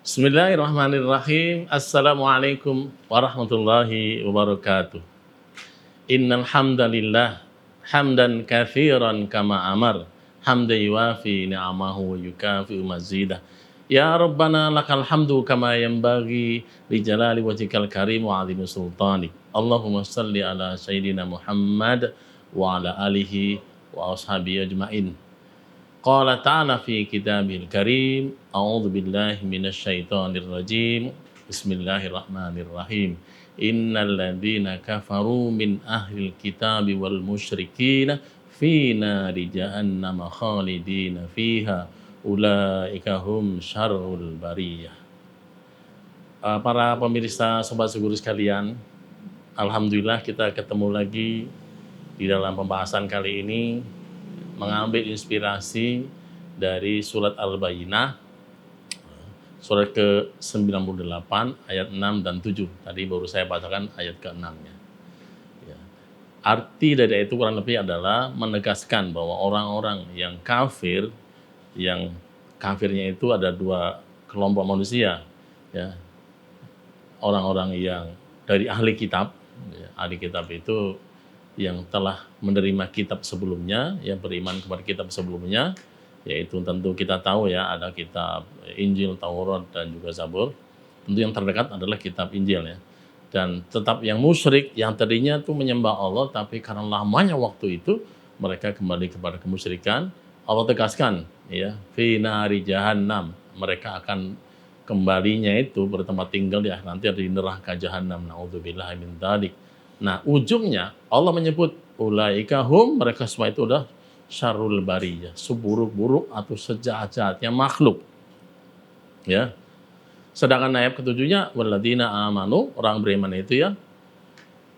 Bismillahirrahmanirrahim. Assalamualaikum warahmatullahi wabarakatuh. Innal hamdalillah hamdan katsiran kama amar hamdan yuwafi ni'amahu wa yukafi'u mazidah. Ya Rabbana lakal hamdu kama yanbaghi li jalali wajhikal karim wa 'azimi sultanik. Allahumma shalli ala sayyidina Muhammad wa ala alihi wa ashabihi ajmain. Qala ta'ala fi kitabil karim, a'udzu billahi minasy syaithanir rajim. Bismillahirrahmanirrahim. Innal ladzina kafaru min ahlil kitabi wal musyrikin fi nari jahannam khalidina fiha ulaika hum syarrul bariyah. Para pemirsa sobat seguru sekalian, alhamdulillah kita ketemu lagi di dalam pembahasan kali ini mengambil inspirasi dari surat Al-Bayyinah, surat ke-98 ayat 6 dan 7. Tadi baru saya bacakan ayat ke-6-nya. Ya. Arti dari ayat itu kurang lebih adalah menegaskan bahwa orang-orang yang kafir, yang kafirnya itu ada dua kelompok manusia, ya. Orang-orang yang dari ahli kitab, ya. Ahli kitab itu yang telah menerima kitab sebelumnya, yang beriman kepada kitab sebelumnya, yaitu tentu kita tahu ya, ada kitab Injil, Taurat, dan juga Zabur. Tentu yang terdekat adalah kitab Injil ya. Dan tetap yang musyrik, yang tadinya tuh menyembah Allah, tapi karena lamanya waktu itu, mereka kembali kepada kemusyrikan. Allah tegaskan, ya, fi nari jahannam, mereka akan kembalinya itu bertempat tinggal di nanti di neraka jahanam. Naudzubillahi min dzalik. Nah, ujungnya Allah menyebut ulaika hum, mereka semua itu udah syarrul bariyah, seburuk-buruk atau sejahat-jahatnya makhluk. Ya. Sedangkan ayat ketujuhnya walladzina amanu, orang beriman itu ya,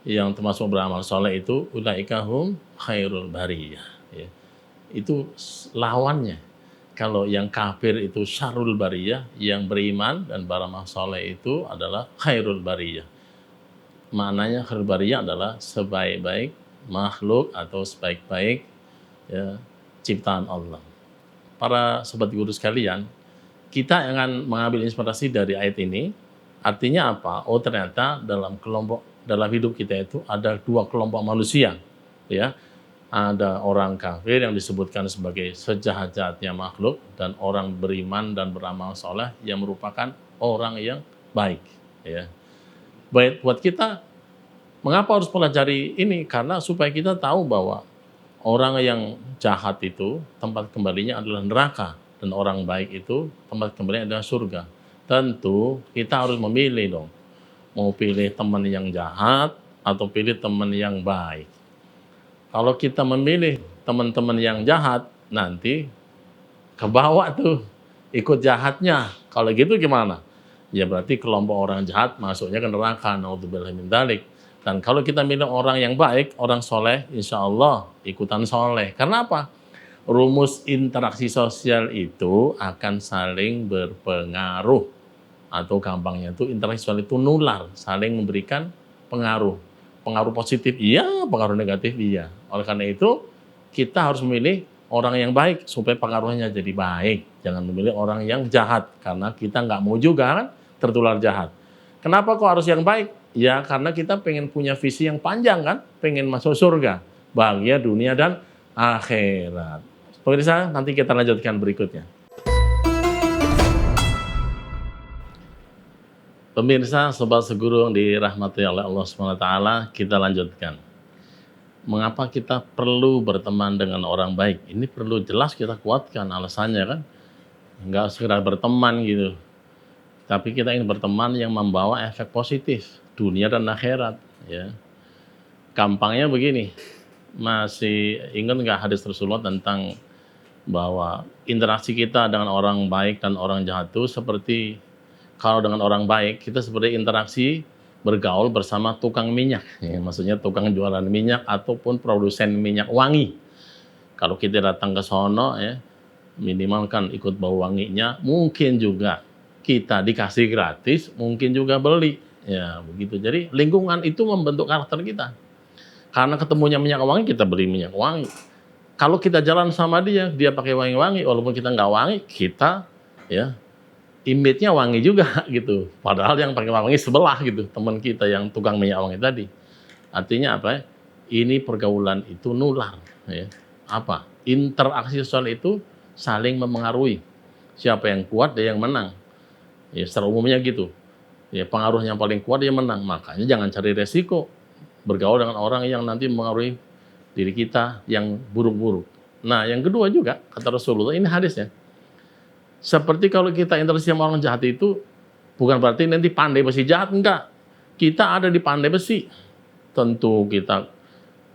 yang termasuk beramal soleh itu ulaika hum khairul bariyah. Ya. Itu lawannya. Kalau yang kafir itu syarrul bariyah, yang beriman dan beramal soleh itu adalah khairul bariyah. Maknanya khairul bariyah adalah sebaik-baik makhluk atau sebaik-baik ya, ciptaan Allah. Para sobat guru sekalian, kita akan mengambil inspirasi dari ayat ini. Artinya apa? Oh, ternyata dalam hidup kita itu ada dua kelompok manusia, ya. Ada orang kafir yang disebutkan sebagai sejahat-jahatnya makhluk, dan orang beriman dan beramal soleh yang merupakan orang yang baik, ya. Baik buat kita, mengapa harus pelajari ini? Karena supaya kita tahu bahwa orang yang jahat itu tempat kembalinya adalah neraka, dan orang baik itu tempat kembalinya adalah surga. Tentu kita harus memilih dong, mau pilih teman yang jahat atau pilih teman yang baik. Kalau kita memilih teman-teman yang jahat, nanti kebawa tuh ikut jahatnya. Kalau gitu gimana? Ya berarti kelompok orang jahat masuknya ke neraka. Naudzubillahi min dzalik. Dan kalau kita milih orang yang baik, orang soleh, insya Allah ikutan soleh. Karena apa? Rumus interaksi sosial itu akan saling berpengaruh. Atau gampangnya itu interaksi sosial itu nular, saling memberikan pengaruh. Pengaruh positif iya, pengaruh negatif iya. Oleh karena itu, kita harus memilih orang yang baik supaya pengaruhnya jadi baik. Jangan memilih orang yang jahat, karena kita nggak mau juga kan tertular jahat. Kenapa kok harus yang baik? Ya karena kita pengen punya visi yang panjang kan, pengen masuk surga, bahagia dunia dan akhirat. Pemirsa, nanti kita lanjutkan berikutnya. Pemirsa, sobat seguru yang dirahmati oleh Allah SWT, kita lanjutkan. Mengapa kita perlu berteman dengan orang baik? Ini perlu jelas kita kuatkan alasannya kan. Nggak sekedar berteman gitu. Tapi kita ingin berteman yang membawa efek positif dunia dan akhirat. Ya. Gampangnya begini, masih ingat nggak hadis Rasulullah tentang bahwa interaksi kita dengan orang baik dan orang jahat itu seperti, kalau dengan orang baik kita seperti interaksi bergaul bersama tukang minyak. Ya, maksudnya tukang jualan minyak ataupun produsen minyak wangi. Kalau kita datang ke sono ya, minimal kan ikut bau wanginya, mungkin juga kita dikasih gratis, mungkin juga beli. Ya, begitu. Jadi lingkungan itu membentuk karakter kita. Karena ketemunya minyak wangi, kita beli minyak wangi. Kalau kita jalan sama dia, dia pakai wangi-wangi, walaupun kita nggak wangi, kita ya image-nya wangi juga gitu. Padahal yang pakai wangi sebelah gitu, teman kita yang tukang minyak wangi tadi. Artinya apa? Ini pergaulan itu nular, ya. Apa? Interaksi sosial itu saling memengaruhi. Siapa yang kuat dia yang menang. Ya, secara umumnya gitu. Ya, pengaruh yang paling kuat dia menang. Makanya jangan cari resiko bergaul dengan orang yang nanti mengaruhi diri kita yang buruk-buruk. Nah, yang kedua juga kata Rasulullah, ini hadisnya. Seperti kalau kita interaksi sama orang jahat itu bukan berarti nanti pandai besi jahat, enggak. Kita ada di pandai besi. Tentu kita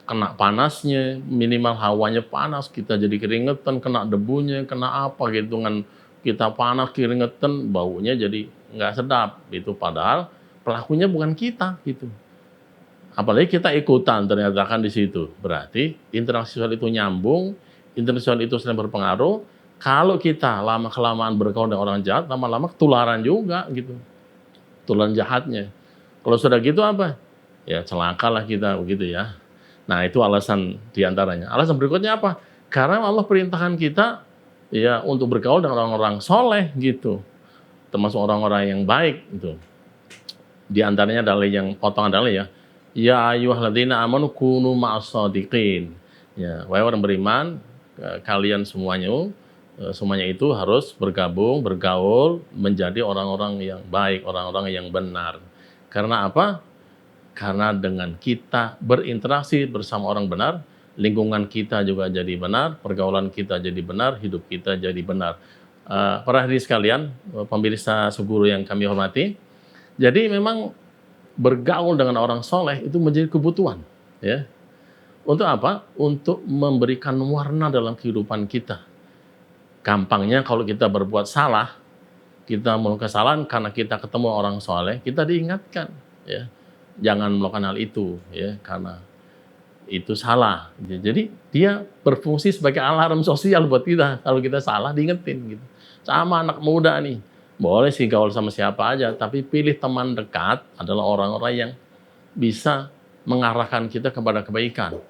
kena panasnya, minimal hawanya panas, kita jadi keringetan, kena debunya, kena apa gitu kan. Kita panas, keringetan, baunya jadi nggak sedap. Itu padahal pelakunya bukan kita gitu. Apalagi kita ikutan ternyata kan di situ. Berarti interaksi sosial itu nyambung, interaksi sosial itu saling berpengaruh. Kalau kita lama-kelamaan bergaul dengan orang jahat, lama-lama ketularan juga gitu. Ketularan jahatnya. Kalau sudah gitu apa? Ya celakalah kita begitu ya. Nah itu alasan diantaranya. Alasan berikutnya apa? Karena Allah perintahkan kita ya untuk bergaul dengan orang-orang soleh gitu. Termasuk orang-orang yang baik gitu. Di antaranya dalil yang potongan dalil ya. Ya ayyuhalladzina amanu kunu ma'as-shadiqin. Ya, wahai orang beriman, kalian semuanya itu harus bergabung, bergaul, menjadi orang-orang yang baik, orang-orang yang benar. Karena apa? Karena dengan kita berinteraksi bersama orang benar, lingkungan kita juga jadi benar, pergaulan kita jadi benar, hidup kita jadi benar. Para hadirin sekalian, pemirsa Suguru yang kami hormati, jadi memang bergaul dengan orang soleh itu menjadi kebutuhan. Ya. Untuk apa? Untuk memberikan warna dalam kehidupan kita. Gampangnya kalau kita berbuat salah, kita melakukan kesalahan karena kita ketemu orang soleh, kita diingatkan. Ya. Jangan melakukan hal itu, ya, karena itu salah. Jadi dia berfungsi sebagai alarm sosial buat kita. Kalau kita salah diingetin gitu. Sama anak muda nih, boleh sih gaul sama siapa aja, tapi pilih teman dekat adalah orang-orang yang bisa mengarahkan kita kepada kebaikan.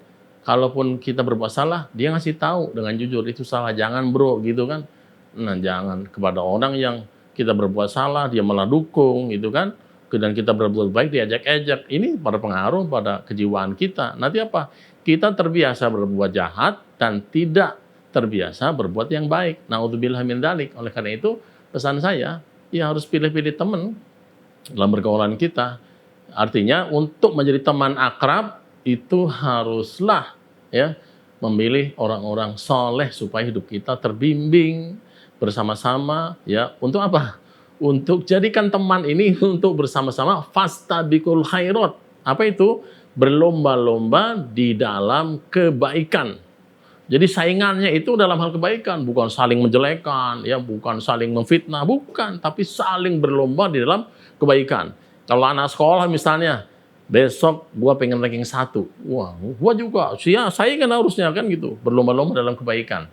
Kalaupun kita berbuat salah, dia ngasih tahu dengan jujur itu salah, jangan bro gitu kan. Nah jangan kepada orang yang kita berbuat salah dia malah dukung gitu kan. Dan kita berbuat baik diajak-ajak, ini pada pengaruh pada kejiwaan kita. Nanti apa? Kita terbiasa berbuat jahat dan tidak terbiasa berbuat yang baik. Na'udzubillah min dzalik. Oleh karena itu pesan saya, ya harus pilih-pilih teman dalam pergaulan kita. Artinya untuk menjadi teman akrab itu haruslah ya memilih orang-orang soleh supaya hidup kita terbimbing bersama-sama ya untuk apa? Untuk jadikan teman ini untuk bersama-sama fastabiqul khairat. Apa itu? Berlomba-lomba di dalam kebaikan. Jadi saingannya itu dalam hal kebaikan, bukan saling menjelekkan, ya, bukan saling memfitnah, bukan, tapi saling berlomba di dalam kebaikan. Kalau anak sekolah misalnya, besok gua pengen ranking 1. Wah, gua juga. Saingan harusnya kan gitu, berlomba-lomba dalam kebaikan.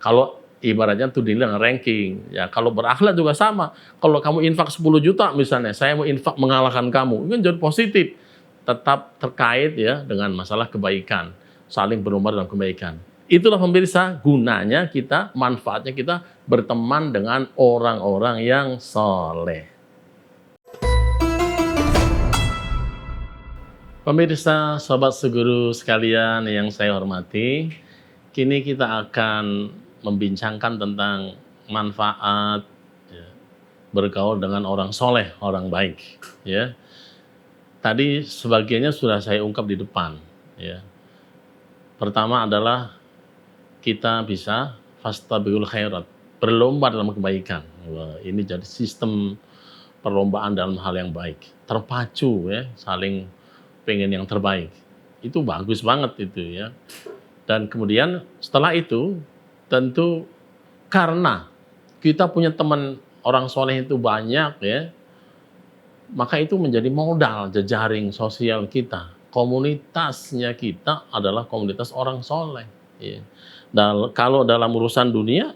Kalau ibaratnya tuh dinilai ranking. Ya, kalau berakhlak juga sama. Kalau kamu infak 10 juta misalnya, saya mau infak mengalahkan kamu. Itu jadi positif. Tetap terkait ya dengan masalah kebaikan. Saling berlomba dalam kebaikan. Itulah pemirsa gunanya kita, manfaatnya kita berteman dengan orang-orang yang soleh. Pemirsa, sobat Suguru sekalian yang saya hormati, kini kita akan membincangkan tentang manfaat ya, bergaul dengan orang soleh, orang baik. Ya. Tadi sebagiannya sudah saya ungkap di depan. Ya. Pertama adalah kita bisa fastabiqul khairat, berlomba dalam kebaikan. Wah, ini jadi sistem perlombaan dalam hal yang baik. Terpacu ya, saling pengen yang terbaik. Itu bagus banget itu ya. Dan kemudian setelah itu tentu karena kita punya teman orang soleh itu banyak ya, maka itu menjadi modal jejaring sosial kita. Komunitasnya kita adalah komunitas orang soleh. Ya. Dan kalau dalam urusan dunia,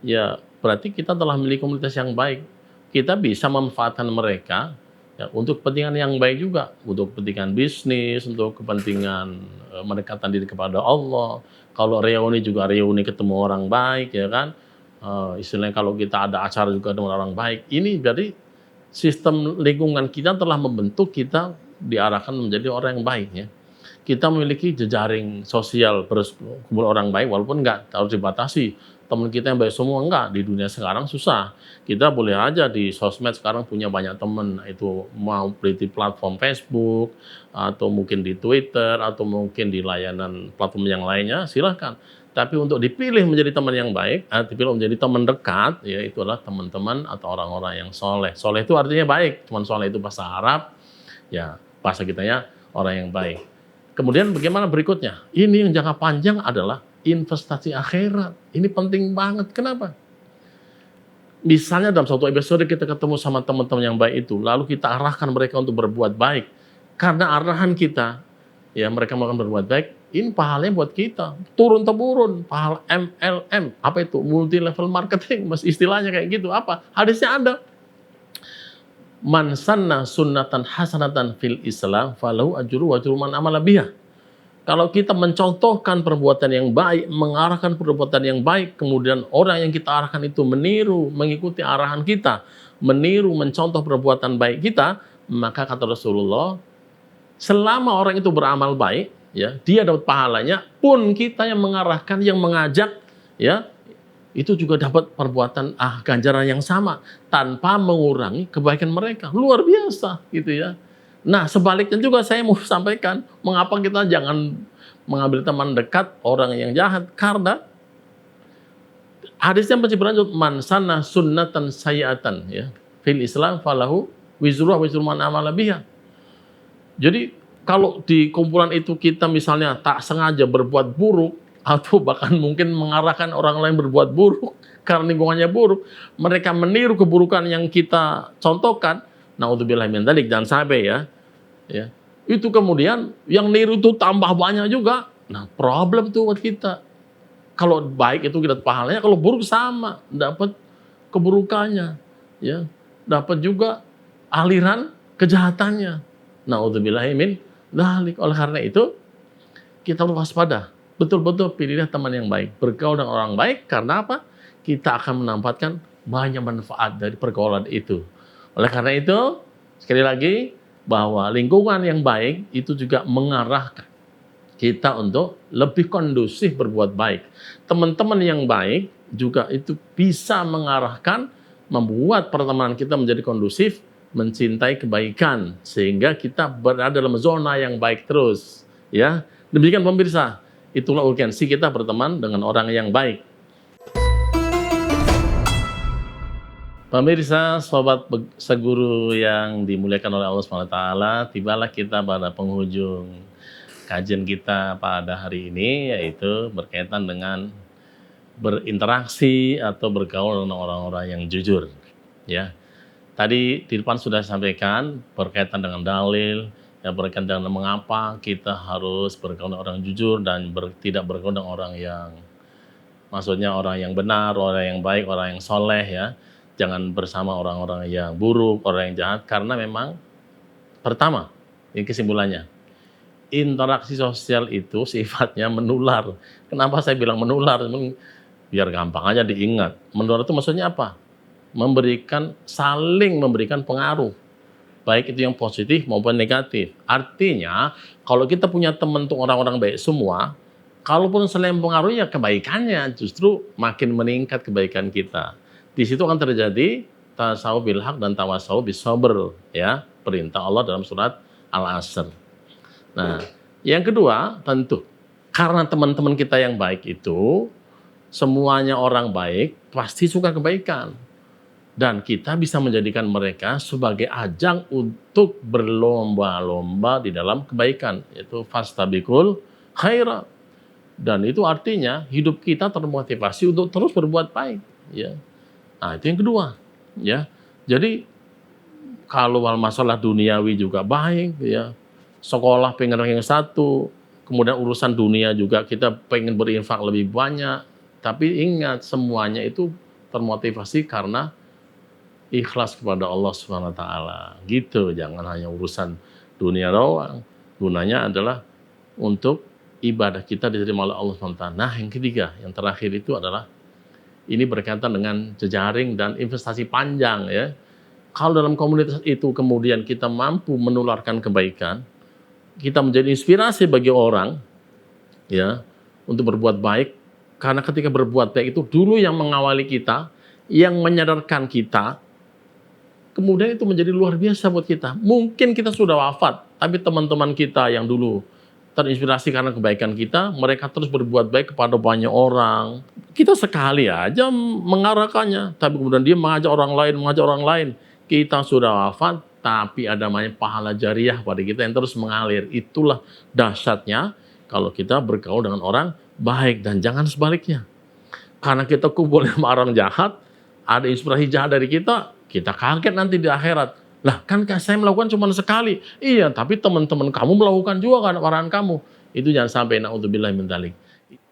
ya berarti kita telah memiliki komunitas yang baik. Kita bisa memanfaatkan mereka ya, untuk kepentingan yang baik juga, untuk kepentingan bisnis, untuk kepentingan mendekatkan diri kepada Allah. Kalau reuni juga reuni ketemu orang baik ya kan, istilahnya kalau kita ada acara juga dengan orang baik. Ini berarti sistem lingkungan kita telah membentuk kita diarahkan menjadi orang yang baik ya. Kita memiliki jejaring sosial berkumpul orang baik walaupun enggak harus dibatasi. Teman kita yang baik semua enggak, di dunia sekarang susah. Kita boleh aja di sosmed sekarang punya banyak teman, itu mau di platform Facebook atau mungkin di Twitter atau mungkin di layanan platform yang lainnya silahkan. Tapi untuk dipilih menjadi teman yang baik, dipilih menjadi teman dekat, ya itu adalah teman-teman atau orang-orang yang soleh. Soleh itu artinya baik, cuman soleh itu bahasa Arab, ya bahasa kitanya orang yang baik. Kemudian bagaimana berikutnya? Ini yang jangka panjang adalah investasi akhirat. Ini penting banget. Kenapa? Misalnya dalam satu episode kita ketemu sama teman-teman yang baik itu, lalu kita arahkan mereka untuk berbuat baik. Karena arahan kita, ya mereka melakukan berbuat baik, ini pahalanya buat kita. Turun-temurun, pahala MLM. Apa itu? Multi level marketing. Mas istilahnya kayak gitu. Apa? Hadisnya ada. Man sanna sunnatan hasanatan fil Islam falahu ajru wa ajru man amala biha. Kalau kita mencontohkan perbuatan yang baik, mengarahkan perbuatan yang baik, kemudian orang yang kita arahkan itu meniru, mengikuti arahan kita, meniru, mencontoh perbuatan baik kita, maka kata Rasulullah, selama orang itu beramal baik, ya, dia dapat pahalanya, pun kita yang mengarahkan, yang mengajak, ya, itu juga dapat perbuatan ganjaran yang sama tanpa mengurangi kebaikan mereka. Luar biasa gitu ya. Nah, sebaliknya juga saya mau sampaikan, mengapa kita jangan mengambil teman dekat orang yang jahat? Karena hadisnya masih berlanjut, man sana sunnatan sayyatan ya fil Islam falahu wizruha wa wizru man amala biha. Jadi kalau di kumpulan itu kita misalnya tak sengaja berbuat buruk, atau bahkan mungkin mengarahkan orang lain berbuat buruk karena lingkungannya buruk, mereka meniru keburukan yang kita contohkan, naudzubillah min dzalik, jangan sampai ya. Itu kemudian yang niru itu tambah banyak juga. Nah, problem tuh buat kita. Kalau baik itu kita pahalanya, kalau buruk sama, dapat keburukannya, ya. Dapat juga aliran kejahatannya. Naudzubillah min dzalik. Oleh karena itu kita harus waspada. Betul-betul pilihlah teman yang baik. Bergaul dengan orang baik, karena apa? Kita akan mendapatkan banyak manfaat dari pergaulan itu. Oleh karena itu, sekali lagi, bahwa lingkungan yang baik itu juga mengarahkan kita untuk lebih kondusif berbuat baik. Teman-teman yang baik juga itu bisa mengarahkan, membuat pertemanan kita menjadi kondusif, mencintai kebaikan, sehingga kita berada dalam zona yang baik terus. Ya, demikian pemirsa. Itulah urgensi kita berteman dengan orang yang baik. Pemirsa, sobat seguru yang dimuliakan oleh Allah SWT, tibalah kita pada penghujung kajian kita pada hari ini, yaitu berkaitan dengan berinteraksi atau bergaul dengan orang-orang yang jujur. Ya, tadi di depan sudah sampaikan berkaitan dengan dalil, ya, berkaitan dengan mengapa kita harus bergaul dengan orang jujur dan tidak bergaul dengan orang yang, maksudnya orang yang benar, orang yang baik, orang yang soleh ya. Jangan bersama orang-orang yang buruk, orang yang jahat, karena memang pertama, ini kesimpulannya, interaksi sosial itu sifatnya menular. Kenapa saya bilang menular? Biar gampang aja diingat. Menular itu maksudnya apa? Saling memberikan pengaruh. Baik itu yang positif maupun negatif. Artinya, kalau kita punya teman untuk orang-orang baik semua, kalaupun selain pengaruhnya kebaikannya justru makin meningkat kebaikan kita. Di situ akan terjadi tasawuf bil haq dan tawassaw bis sabr, ya, perintah Allah dalam surat Al-Asr. Nah, yang kedua tentu karena teman-teman kita yang baik itu semuanya orang baik, pasti suka kebaikan. Dan kita bisa menjadikan mereka sebagai ajang untuk berlomba-lomba di dalam kebaikan, yaitu fastabiqul khairat. Dan itu artinya hidup kita termotivasi untuk terus berbuat baik, ya. Nah, itu yang kedua, ya. Jadi kalau masalah duniawi juga baik, ya. Sekolah pengen ranking 1, kemudian urusan dunia juga kita pengen berinfak lebih banyak. Tapi ingat, semuanya itu termotivasi karena ikhlas kepada Allah Subhanahu wa taala. Gitu, jangan hanya urusan dunia doang. Gunanya adalah untuk ibadah kita diterima oleh Allah Subhanahu wa taala. Nah, yang ketiga, yang terakhir itu adalah ini berkaitan dengan jejaring dan investasi panjang ya. Kalau dalam komunitas itu kemudian kita mampu menularkan kebaikan, kita menjadi inspirasi bagi orang ya untuk berbuat baik, karena ketika berbuat baik itu dulu yang mengawali kita, yang menyadarkan kita, kemudian itu menjadi luar biasa buat kita. Mungkin kita sudah wafat, tapi teman-teman kita yang dulu terinspirasi karena kebaikan kita, mereka terus berbuat baik kepada banyak orang. Kita sekali aja mengarahkannya, tapi kemudian dia mengajak orang lain. Kita sudah wafat, tapi ada namanya pahala jariah pada kita yang terus mengalir. Itulah dahsyatnya kalau kita bergaul dengan orang baik, dan jangan sebaliknya. Karena kita kumpul sama orang jahat, ada inspirasi jahat dari kita, kita kaget nanti di akhirat. Lah kan saya melakukan cuma sekali. Iya, tapi teman-teman kamu melakukan juga kan orang kamu. Itu jangan sampai, na'udzubillah min dzalik.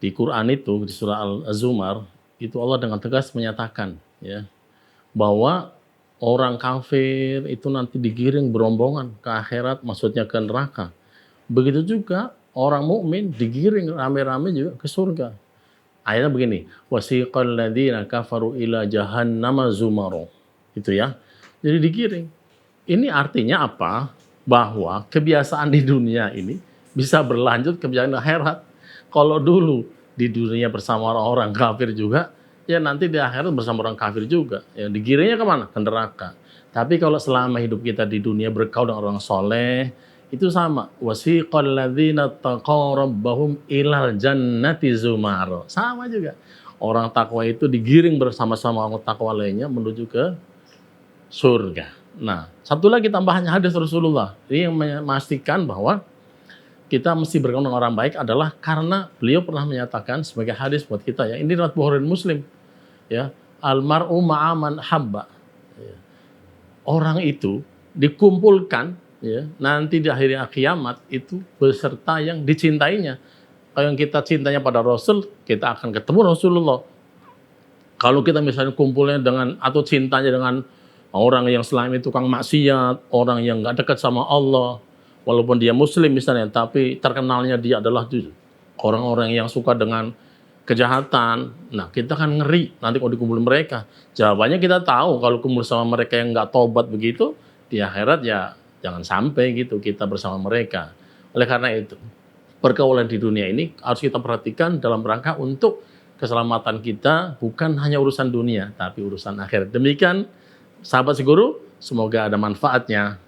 Di Quran itu, di surah Al-Zumar, itu Allah dengan tegas menyatakan ya, bahwa orang kafir itu nanti digiring berombongan ke akhirat, maksudnya ke neraka. Begitu juga orang mukmin digiring rame-rame juga ke surga. Ayatnya begini, wasiqal ladzina kafaru ila jahannama zumaro. Itu ya. Jadi digiring. Ini artinya apa? Bahwa kebiasaan di dunia ini bisa berlanjut ke kebiasaan akhirat. Kalau dulu di dunia bersama orang kafir juga, ya nanti di akhirat bersama orang kafir juga. Ya digiringnya kemana? Ke neraka. Tapi kalau selama hidup kita di dunia bergaul dengan orang soleh, itu sama. Wasiqal ladzina taqaw rabbahum ilal jannati zumar. Sama juga. Orang takwa itu digiring bersama-sama orang takwa lainnya menuju ke surga. Nah, satu lagi tambahannya hadis Rasulullah. Ini yang memastikan bahwa kita mesti bergaul dengan orang baik adalah karena beliau pernah menyatakan sebagai hadis buat kita ya. Ini riwayat Bukhari dan Muslim. Ya, almar'u ma'aman habba. Ya. Orang itu dikumpulkan ya, nanti di akhir kiamat itu beserta yang dicintainya. Kalau yang kita cintanya pada Rasul, kita akan ketemu Rasulullah. Kalau kita misalnya kumpulnya dengan atau cintanya dengan orang yang selama itu tukang maksiat, orang yang nggak dekat sama Allah, walaupun dia Muslim misalnya, tapi terkenalnya dia adalah orang-orang yang suka dengan kejahatan. Nah, kita kan ngeri nanti kalau dikumpul mereka. Jawabannya kita tahu, kalau kumpul sama mereka yang nggak tobat begitu, di akhirat ya jangan sampai gitu kita bersama mereka. Oleh karena itu, pergaulan di dunia ini harus kita perhatikan dalam rangka untuk keselamatan kita, bukan hanya urusan dunia, tapi urusan akhirat. Demikian, sahabat Siguru, semoga ada manfaatnya.